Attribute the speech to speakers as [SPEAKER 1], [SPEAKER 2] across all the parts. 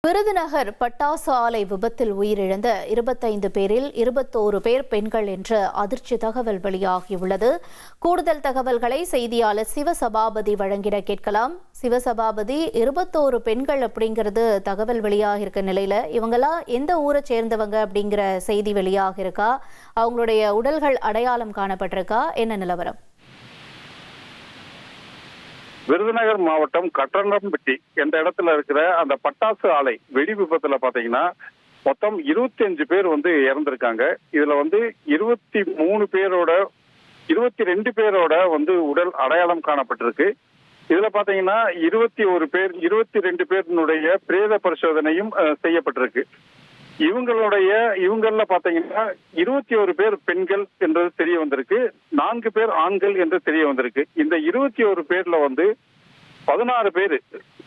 [SPEAKER 1] விருதுநகர் பட்டாசு ஆலை விபத்தில் உயிரிழந்த 25 பேரில் 21 பேர் பெண்கள் என்ற அதிர்ச்சி தகவல் வெளியாகியுள்ளது. கூடுதல் தகவல்களை செய்தியாளர் சிவசபாபதி வழங்கிட கேட்கலாம். சிவசபாபதி, 21 பெண்கள் அப்படிங்கிறது தகவல் வெளியாக இருக்க நிலையில இவங்கெல்லாம் எந்த ஊரை சேர்ந்தவங்க அப்படிங்கிற செய்தி வெளியாக இருக்கா? அவங்களுடைய உடல்கள் அடையாளம் காணப்பட்டிருக்கா? என்ன நிலவரம்?
[SPEAKER 2] விருதுநகர் மாவட்டம் கட்டணம்பட்டி என்ற இடத்துல இருக்கிற அந்த பட்டாசு ஆலை வெடி விபத்துல பாத்தீங்கன்னா மொத்தம் 25 பேர் இறந்திருக்காங்க. இதுல 22 பேரோட உடல் அடையாளம் காணப்பட்டிருக்கு. இதுல பாத்தீங்கன்னா 22 பேருடைய பிரேத பரிசோதனையும் செய்யப்பட்டிருக்கு. இவங்கள பாத்தீங்கன்னா 21 பேர் பெண்கள் என்றது தெரிய வந்திருக்கு, 4 பேர் ஆண்கள் என்று தெரிய வந்திருக்கு. இந்த 21 பேர்ல 16 பேர்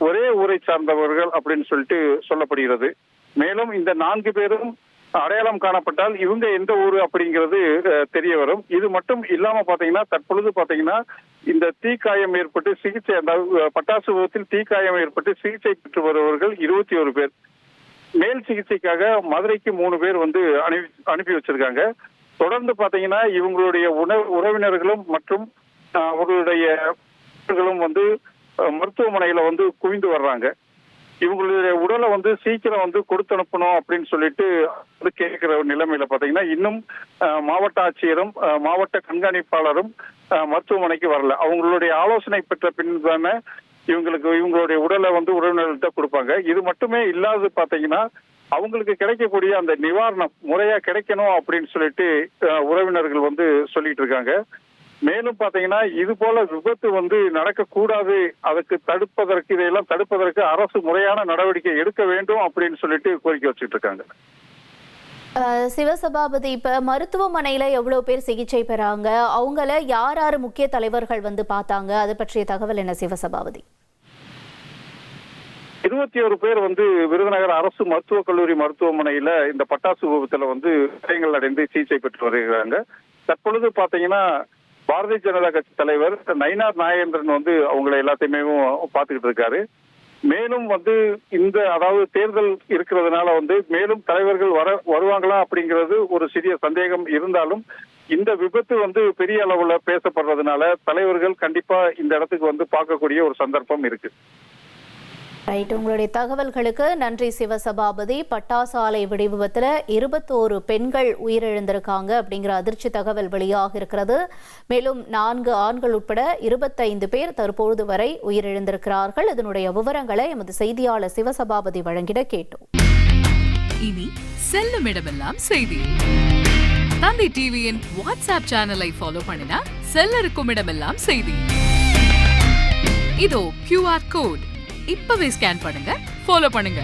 [SPEAKER 2] ஒரே ஊரை சார்ந்தவர்கள் அப்படின்னு சொல்லிட்டு சொல்லப்படுகிறது. மேலும் இந்த 4 பேரும் அடையாளம் காணப்பட்டால் இவங்க எந்த ஊரு அப்படிங்கிறது தெரிய வரும். இது மட்டும் இல்லாம பாத்தீங்கன்னா தற்பொழுது பாத்தீங்கன்னா இந்த தீக்காயம் ஏற்பட்டு சிகிச்சை, அதாவது பட்டாசு விபத்தில் தீக்காயம் ஏற்பட்டு சிகிச்சை பெற்று வருபவர்கள் 21 பேர். மேல் சிகிச்சைக்காக மதுரைக்கு 3 பேர் அனுப்பி வச்சிருக்காங்க. தொடர்ந்து பாத்தீங்கன்னா இவங்களுடைய உறவினர்களும் மற்றும் அவர்களுடைய மருத்துவமனையில குவிந்து வர்றாங்க. இவங்களுடைய உடலை சீக்கிரம் கொடுத்து அனுப்பணும் அப்படின்னு சொல்லிட்டு கேட்கிற நிலைமையில பாத்தீங்கன்னா இன்னும் மாவட்ட ஆட்சியரும் மாவட்ட கண்காணிப்பாளரும் மருத்துவமனைக்கு வரல. அவங்களுடைய ஆலோசனை பெற்ற பின் தானே இவங்களுடைய உடலை உறவினர்கள்ட்ட கொடுப்பாங்க. இது மட்டுமே இல்லாது பாத்தீங்கன்னா அவங்களுக்கு கிடைக்கக்கூடிய அந்த நிவாரணம் முறையா கிடைக்கணும் அப்படின்னு சொல்லிட்டு உறவினர்கள் சொல்லிட்டு இருக்காங்க. மேலும் பாத்தீங்கன்னா இது போல விபத்து நடக்கக்கூடாது, இதையெல்லாம் தடுப்பதற்கு அரசு முறையான நடவடிக்கை எடுக்க வேண்டும் அப்படின்னு சொல்லிட்டு கோரிக்கை வச்சுட்டு இருக்காங்க.
[SPEAKER 1] சிவசபாபதி, இப்ப மருத்துவமனையில எவ்வளவு பேர் சிகிச்சை பெறாங்க? அவங்கள யார் முக்கிய தலைவர்கள் பார்த்தாங்க? அது பற்றிய தகவல் என்ன சிவசபாபதி?
[SPEAKER 2] 21 பேர் விருதுநகர் அரசு மருத்துவக் கல்லூரி மருத்துவமனையில இந்த பட்டாசு விபத்துல காயங்கள் அடைந்து சிகிச்சை பெற்று வருகிறாங்க. தற்பொழுது பாத்தீங்கன்னா பாரதிய ஜனதா கட்சி தலைவர் நயினார் நாகேந்திரன் அவங்களை எல்லாத்தையுமே பாத்துக்கிட்டு இருக்காரு. மேலும் அதாவது தேர்தல் இருக்கிறதுனால மேலும் தலைவர்கள் வருவாங்களா அப்படிங்கிறது ஒரு சிறிய சந்தேகம் இருந்தாலும் இந்த விபத்து பெரிய அளவுல பேசப்படுறதுனால தலைவர்கள் கண்டிப்பா இந்த இடத்துக்கு பார்க்கக்கூடிய ஒரு சந்தர்ப்பம் இருக்கு.
[SPEAKER 1] ரைட், உங்களுடைய தகவல்களுக்கு நன்றி சிவசபாபதி. பட்டாசு ஆலை வெடி விபத்துல 21 பெண்கள் உயிரிழந்திருக்காங்க அப்படிங்கிற அதிர்ச்சி தகவல் வெளியாக இருக்கிறது. மேலும் 4 ஆண்கள் உட்பட 25 பேர் தற்பொழுது வரை உயிரிழந்திருக்கிறார்கள். இதனுடைய விவரங்களை எமது செய்தியாளர் சிவசபாபதி வழங்கிட கேட்டோம்.
[SPEAKER 3] இனி செல்லும் இடமெல்லாம் செய்தி. தந்தி டிவியின் வாட்ஸ்அப் சேனலை ஃபாலோ பண்ணினா செல்ல இருக்கும் இடமெல்லாம் செய்தி. இதோ QR கோட் இப்பவே ஸ்கேன் பண்ணுங்க, ஃபாலோ பண்ணுங்க.